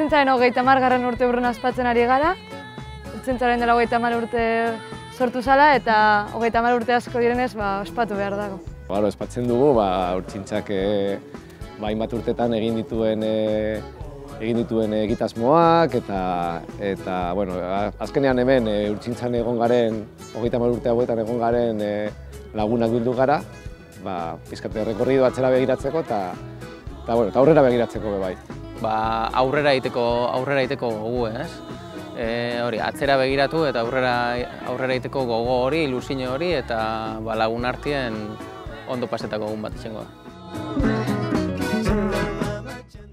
Urtzintzaren 30. urte urrena ospatzen ari gara. Urtzintzaren dela 30 urte sortu zala eta 30 urte asko direnez ospatu behar dago. Ospatzen dugu, urtzintzak hainbat urtetan egin dituen egitasmoak eta azkenean hemen urtzintzan egon garen, 30 urte hauetan egon garen lagunak bildu gara, pizkate rekorrido atzera begiratzeko eta aurrera begiratzeko be bai. Aurrera egiteko gogu, ez? Hori, atzera begiratu eta aurrera egiteko gogo hori, ilusio hori eta lagun artien ondo pasetako egun bat izango da.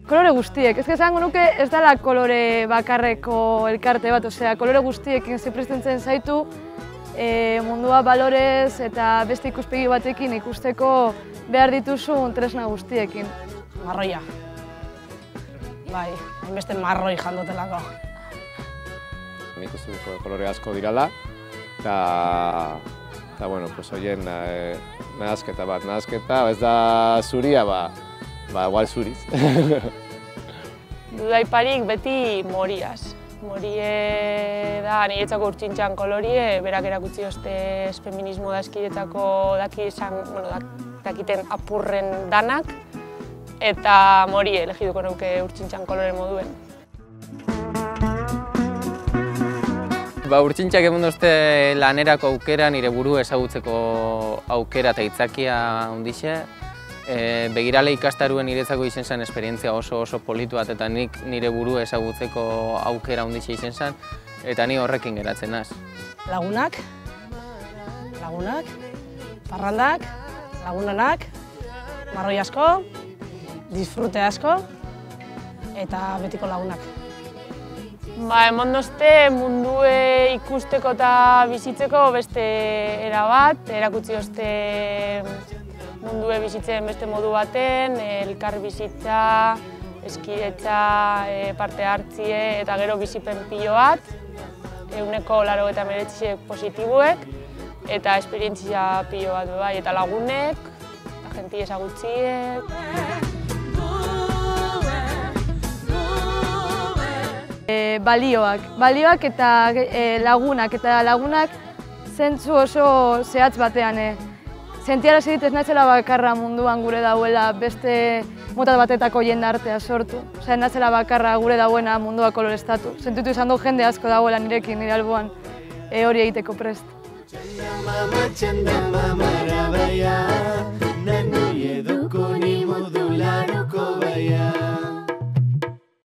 Kolore guztiek, ez esango nuke ez dela kolore bakarreko elkarte bat, kolore guztiekin ziprestentzen zaitu mundua balorez eta beste ikuspegi batekin ikusteko behar dituzun tresna guztiekin. Marroia. Bai, hainbeste marroi jandotelako. Nik uste kolore asko dirala eta horien nahazketa, ez da zuria, igual zuriz. Dudaiparik beti moriaz. Morie da niretzako urtzintzan kolorie, berak erakutsi oste feminismo dazkidetzako dakiten apurren danak, eta morie elegiduko nuke urtzintzan kolore moduen. Urtzintzak egun dozte lanerako aukera, nire buru ezagutzeko aukera eta aitzakia ondixe. Begirale ikastaruen niretzako izen zen esperientzia oso politu bat eta nik nire buru ezagutzeko aukera ondixe izen zen eta ni horrekin geratzen naz. Lagunak, parrandak, lagunanak, marroi asko, disfrute asko eta betiko lagunak. Emon dozte mundue ikusteko eta bizitzeko beste era bat, erakutsi oste mundue bizitzen beste modu baten, elkar bizitza, eskidetza, parte hartzie eta gero bizipen pilo bat, 189 positibuek eta esperientzia pilo bat bai, eta lagunek, eta jenti ezagutziek. Balioak eta lagunak zentzu oso zehatz batean. Sentiarazi dit ez natzela bakarra munduan gure dauela beste mota batetako jendartea sortu. Ez natzela bakarra gure dauena mundua koloreztatu. Sentitu izan du jende asko dagoela nirekin, nire alboan hori egiteko prest.